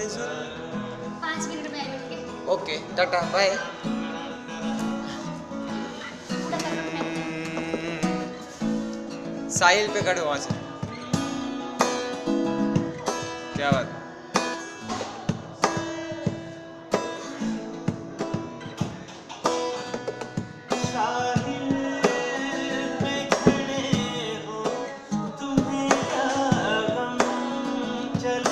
5 minute में आएंगे। Okay tata bye. साहिल पे खड़े वहां से, क्या बात। तुम्हें क्या गम चल